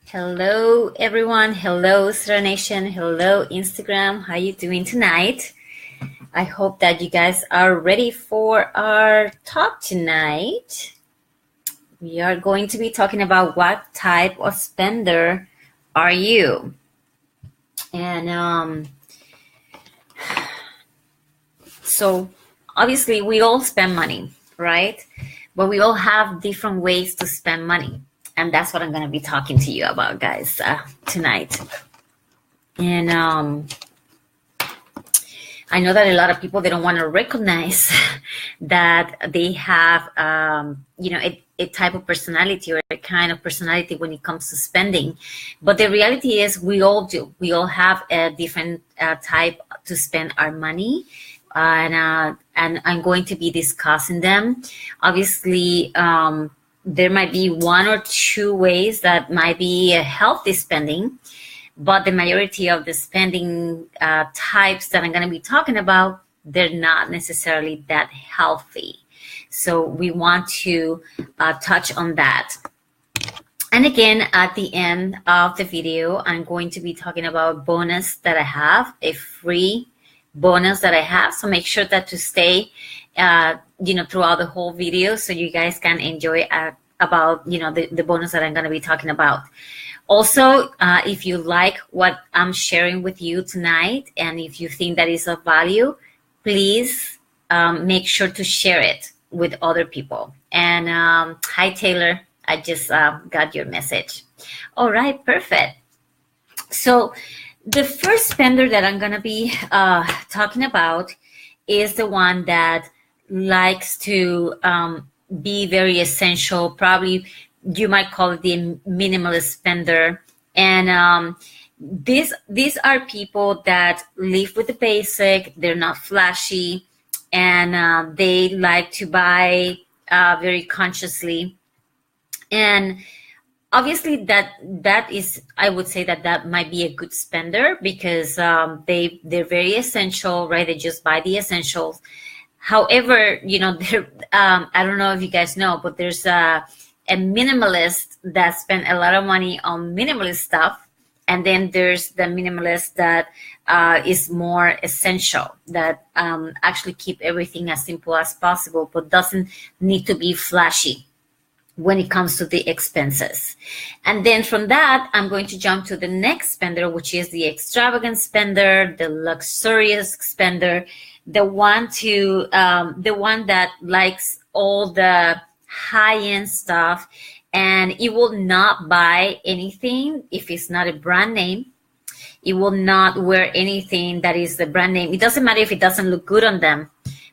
Hello everyone. Hello Star Nation. Hello Instagram. How you doing tonight? I hope that you guys are ready for our talk tonight. We are going to be talking about what type of spender are you? And so obviously we all spend money, right? But we all have different ways to spend money. And that's what I'm going to be talking to you about, guys, tonight. And I know that a lot of people, they don't want to recognize that they have, a type of personality or a kind of personality when it comes to spending. But the reality is we all do. We all have a different type to spend our money. And I'm going to be discussing them. Obviously, there might be one or two ways that might be a healthy spending, but the majority of the spending types that I'm going to be talking about, they're not necessarily that healthy. So we want to touch on that. And again, at the end of the video, I'm going to be talking about bonus that I have, a free bonus that I have. So make sure that to stay, throughout the whole video so you guys can enjoy about, the bonus that I'm going to be talking about. Also, if you like what I'm sharing with you tonight, and if you think that is of value, please make sure to share it with other people. And hi, Taylor. I just got your message. All right, perfect. So the first spender that I'm going to be talking about is the one that likes to be very essential. Probably you might call it the minimalist spender. And these are people that live with the basic. They're not flashy, and they like to buy very consciously. And obviously that is, I would say that might be a good spender because they're very essential, right? They just buy the essentials. However, I don't know if you guys know, but there's a minimalist that spend a lot of money on minimalist stuff, and then there's the minimalist that is more essential, that actually keep everything as simple as possible, but doesn't need to be flashy when it comes to the expenses. And then from that, I'm going to jump to the next spender, which is the extravagant spender, the luxurious spender, the one that likes all the high-end stuff, and it will not buy anything if it's not a brand name. It will not wear anything that is the brand name. It doesn't matter if it doesn't look good on them,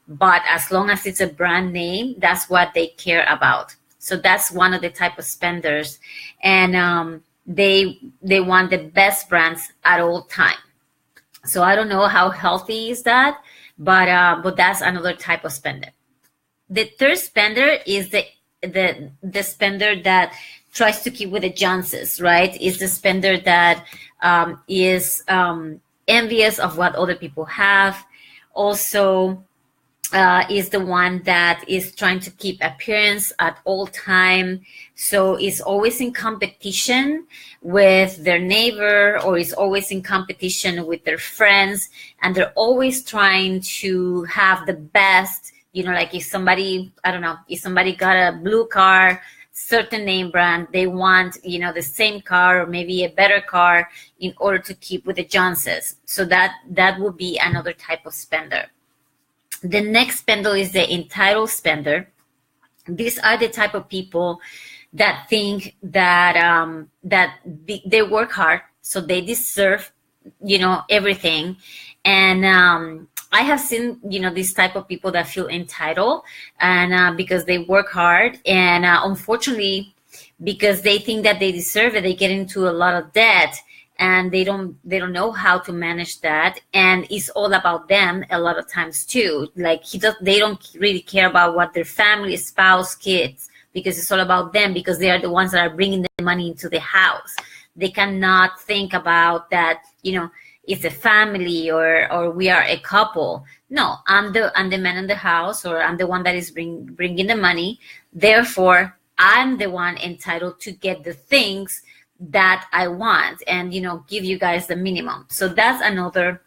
but as long as it's a brand name, that's what they care about. So that's one of the type of spenders, and they want the best brands at all time. So I don't know how healthy is that, but that's another type of spender. The third spender is the spender that tries to keep with the Joneses, right? Is the spender that is envious of what other people have. Also, is the one that is trying to keep appearance at all time. So is always in competition with their neighbor, or is always in competition with their friends. And they're always trying to have the best, like if somebody got a blue car, certain name brand, they want, the same car or maybe a better car in order to keep with the Joneses. So that would be another type of spender. The next spender is the entitled spender. These are the type of people that think that they work hard, so they deserve, everything. And I have seen, this type of people that feel entitled, and because they work hard, and unfortunately, because they think that they deserve it, they get into a lot of debt. And they don't know how to manage that, and it's all about them a lot of times too. Like they don't really care about what their family, spouse, kids, because it's all about them, because they are the ones that are bringing the money into the house. They cannot think about that, it's a family or we are a couple. No, I'm the man in the house, or I'm the one that is bringing the money. Therefore, I'm the one entitled to get the things that I want, and give you guys the minimum. So that's another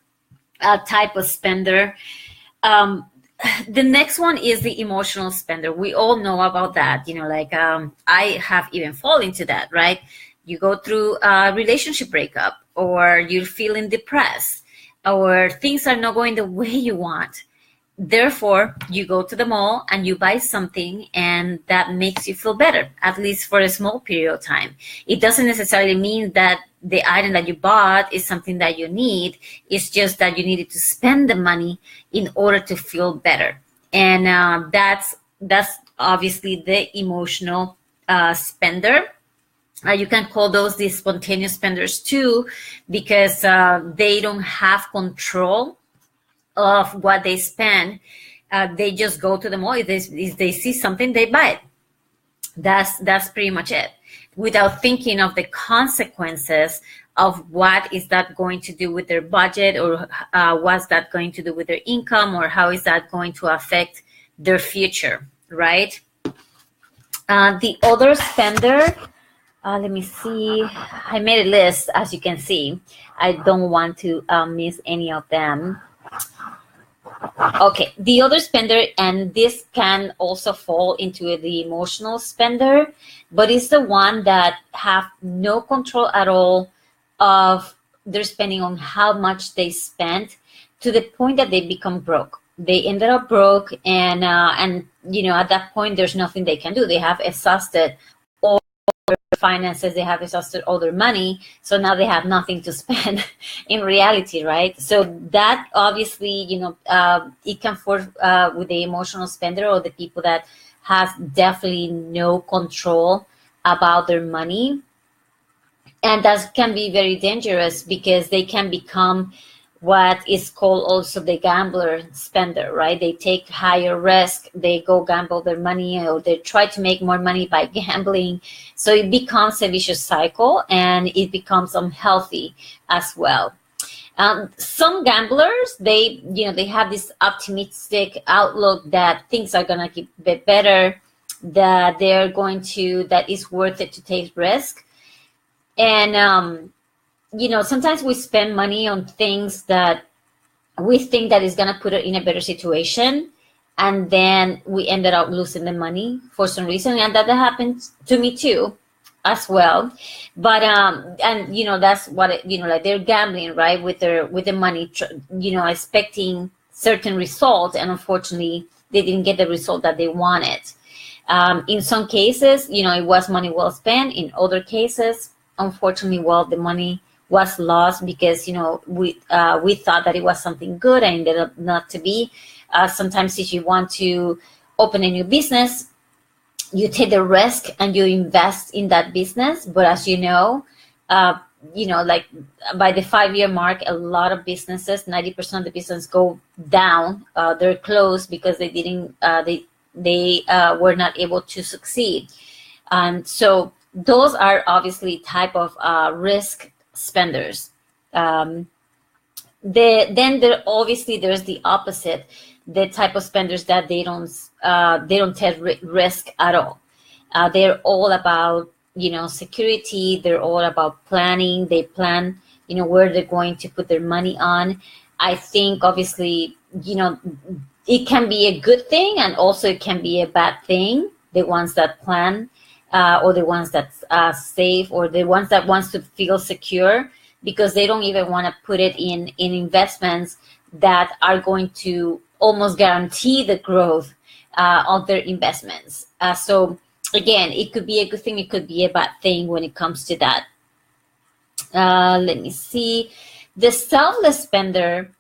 type of spender. The next one is the emotional spender. We all know about that. I have even fallen into that, right? You go through a relationship breakup, or you're feeling depressed, or things are not going the way you want. Therefore, you go to the mall and you buy something, and that makes you feel better, at least for a small period of time. It doesn't necessarily mean that the item that you bought is something that you need. It's just that you needed to spend the money in order to feel better. And that's obviously the emotional spender. You can call those the spontaneous spenders too, because they don't have control of what they spend. They just go to the mall. If they see something, they buy it. That's pretty much it, without thinking of the consequences of what is that going to do with their budget, or what's that going to do with their income, or how is that going to affect their future, right? The other spender, let me see. I made a list, as you can see. I don't want to miss any of them. Okay, the other spender, and this can also fall into the emotional spender, but it's the one that have no control at all of their spending, on how much they spent, to the point that they become broke. They ended up broke, and at that point, there's nothing they can do. They have exhausted all their finances, they have exhausted all their money, so now they have nothing to spend in reality, right? So that obviously, it can force with the emotional spender, or the people that have definitely no control about their money. And that can be very dangerous, because they can become what is called also the gambler spender, right? They take higher risk, they go gamble their money, or they try to make more money by gambling. So it becomes a vicious cycle, and it becomes unhealthy as well. Some gamblers, they have this optimistic outlook that things are gonna get better, that that it's worth it to take risk. And sometimes we spend money on things that we think that is going to put it in a better situation, and then we ended up losing the money for some reason, and that happened to me too as well. But that's what like they're gambling, right, with the money, expecting certain results, and unfortunately they didn't get the result that they wanted. In some cases, it was money well spent. In other cases, unfortunately, the money was lost, because we thought that it was something good, and ended up not to be. Sometimes if you want to open a new business, you take the risk and you invest in that business, but as like by the 5-year mark, a lot of businesses, 90% of the business go down. They're closed because they didn't they were not able to succeed. So those are obviously type of risk spenders. Then there's the opposite, the type of spenders that they don't take risk at all. They're all about security. They're all about planning. They plan where they're going to put their money on. I think obviously it can be a good thing, and also it can be a bad thing. The ones that plan, or the ones that save, or the ones that wants to feel secure, because they don't even want to put it in investments that are going to almost guarantee the growth of their investments. So again, it could be a good thing, it could be a bad thing when it comes to that. Let me see. The selfless spender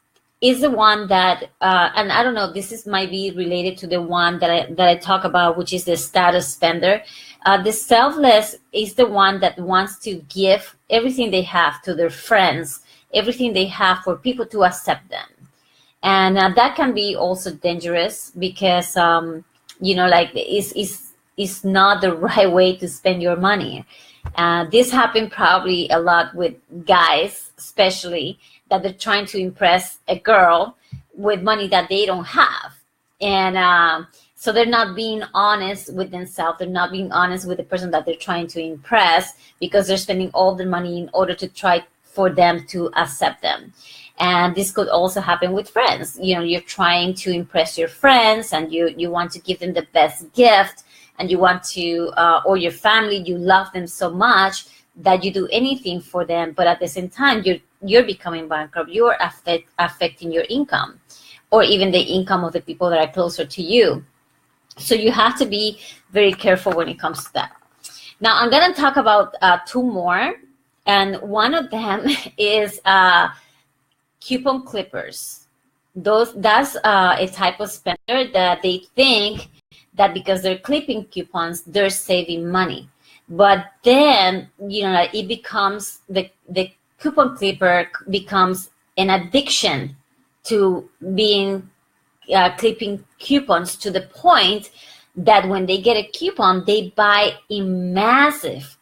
is the one that, and I don't know, this might be related to the one that I talk about, which is the status spender. The selfless is the one that wants to give everything they have to their friends, everything they have for people to accept them. And that can be also dangerous, because, like it's not the right way to spend your money. This happened probably a lot with guys, especially, that they're trying to impress a girl with money that they don't have. And So they're not being honest with themselves. They're not being honest with the person that they're trying to impress, because they're spending all the money in order to try for them to accept them. And this could also happen with friends. You know, you're trying to impress your friends, and you want to give them the best gift, and you want to, or your family, you love them so much that you do anything for them, but at the same time, you're becoming bankrupt. You're affecting your income, or even the income of the people that are closer to you. So you have to be very careful when it comes to that. Now, I'm going to talk about two more, and one of them is coupon clippers. That's a type of spender that they think that because they're clipping coupons, they're saving money. But then, you know, it becomes, the coupon clipper becomes an addiction to being clipping coupons, to the point that when they get a coupon, they buy in massive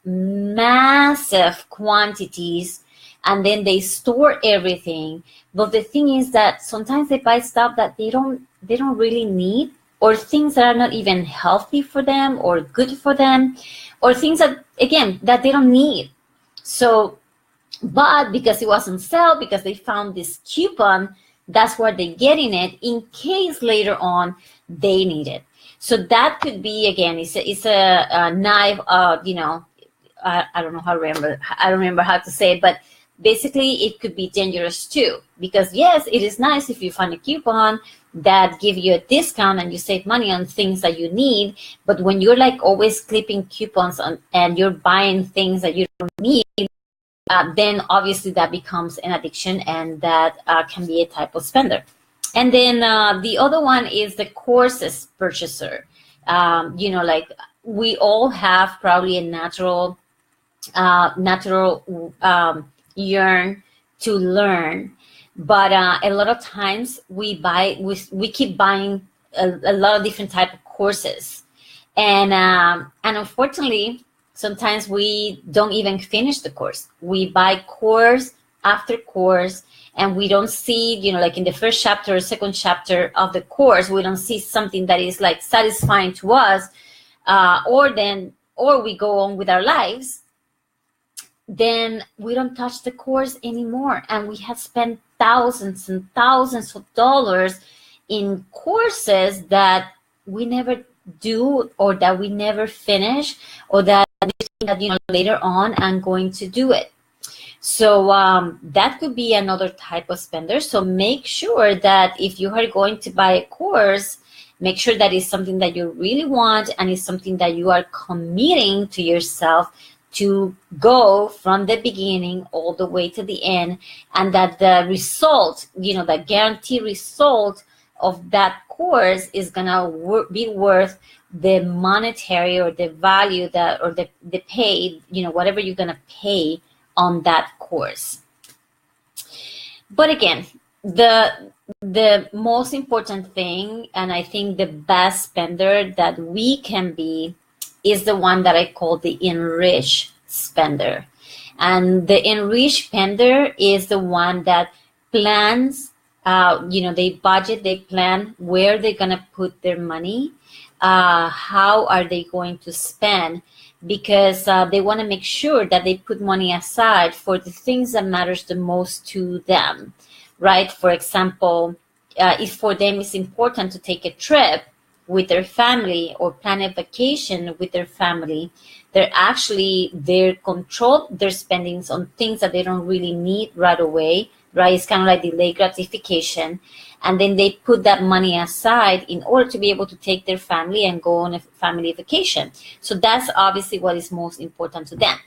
quantities, and then they store everything. But the thing is that sometimes they buy stuff that they don't really need, or things that are not even healthy for them or good for them, or things that, again, that they don't need. So, but because it was on sale, because they found this coupon, that's where they're getting it in case later on they need it. So that could be, again, it's a knife, you know, I don't know how to remember, I don't remember how to say it, but basically it could be dangerous too, because yes, it is nice if you find a coupon that give you a discount and you save money on things that you need, but when you're like always clipping coupons on, and you're buying things that you don't need, then obviously that becomes an addiction, and that can be a type of spender. And then the other one is the courses purchaser. You know, like we all have probably a natural yearn to learn, but a lot of times we keep buying a lot of different type of courses, and unfortunately sometimes we don't even finish the course. We buy course after course, and we don't see, you know, like in the first chapter or second chapter of the course, we don't see something that is like satisfying to us, or we go on with our lives. Then we don't touch the course anymore, and we have spent thousands and thousands of dollars in courses that we never do, or that we never finish, or that you know, later on I'm going to do it. So that could be another type of spender. So make sure that if you are going to buy a course, make sure that it's something that you really want, and it's something that you are committing to yourself to go from the beginning all the way to the end, and that the result, you know, the guaranteed result of that course is gonna be worth the monetary or the value that, or the pay, you know, whatever you're gonna pay on that course. But again, the most important thing, and I think the best spender that we can be, is the one that I call the enriched spender. And the enriched spender is the one that plans, you know, they budget, they plan where they're gonna put their money, how are they going to spend, because they want to make sure that they put money aside for the things that matters the most to them, right? For example, if for them it's important to take a trip with their family or plan a vacation with their family, they're control their spendings on things that they don't really need right away, right? It's kind of like delayed gratification. And then they put that money aside in order to be able to take their family and go on a family vacation. So that's obviously what is most important to them.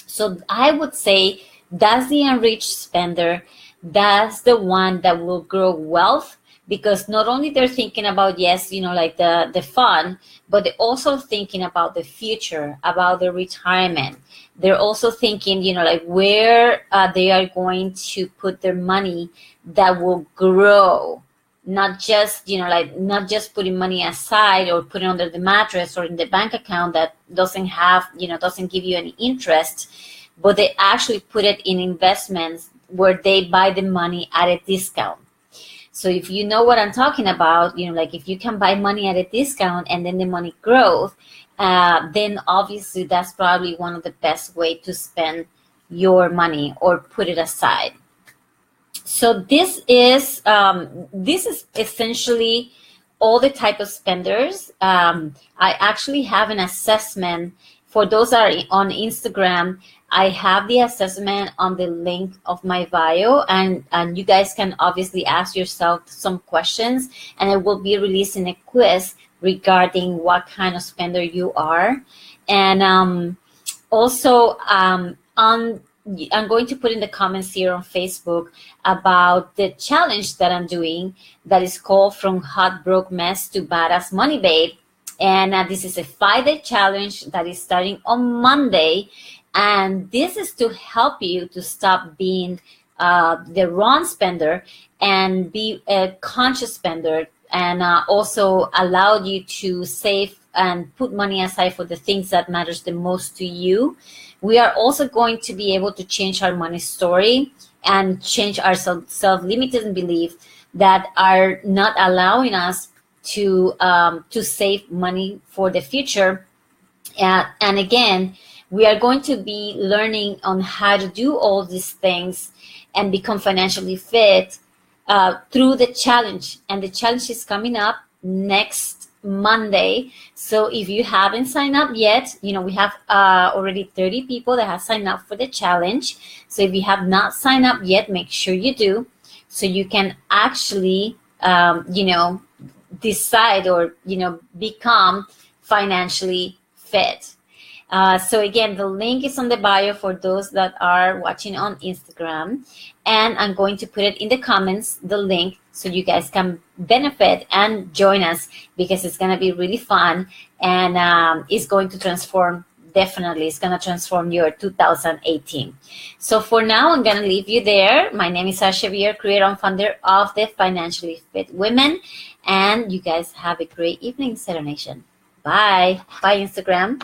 So I would say that's the enriched spender. That's the one that will grow wealth, because not only they're thinking about, yes, you know, like the fun, but they're also thinking about the future, about the retirement. They're also thinking, you know, like where they are going to put their money that will grow, not just, you know, like not just putting money aside or putting under the mattress or in the bank account that doesn't have, you know, doesn't give you any interest, but they actually put it in investments where they buy the money at a discount. So if you know what I'm talking about, like if you can buy money at a discount and then the money grows, then obviously that's probably one of the best way to spend your money or put it aside. So this is essentially all the type of spenders. I actually have an assessment for those that are on Instagram. I have the assessment on the link of my bio, and you guys can obviously ask yourself some questions, and I will be releasing a quiz regarding what kind of spender you are. And also I'm going to put in the comments here on Facebook about the challenge that I'm doing that is called From Hot Broke Mess to Badass Money Babe. And this is a 5-day challenge that is starting on Monday. And this is to help you to stop being the wrong spender and be a conscious spender, and also allow you to save and put money aside for the things that matters the most to you. We are also going to be able to change our money story and change our self-limiting beliefs that are not allowing us to save money for the future. And again, we are going to be learning on how to do all these things and become financially fit through the challenge. And the challenge is coming up next Monday. So if you haven't signed up yet, we have already 30 people that have signed up for the challenge. So if you have not signed up yet, make sure you do, so you can actually decide or become financially fit. So again, the link is on the bio for those that are watching on Instagram, and I'm going to put it in the comments, the link, so you guys can benefit and join us, because it's going to be really fun, and it's going to transform. Definitely, it's going to transform your 2018. So for now, I'm going to leave you there. My name is Sasha Vier, creator and founder of the Financially Fit Women, and you guys have a great evening, Zero Nation. Bye. Bye, Instagram.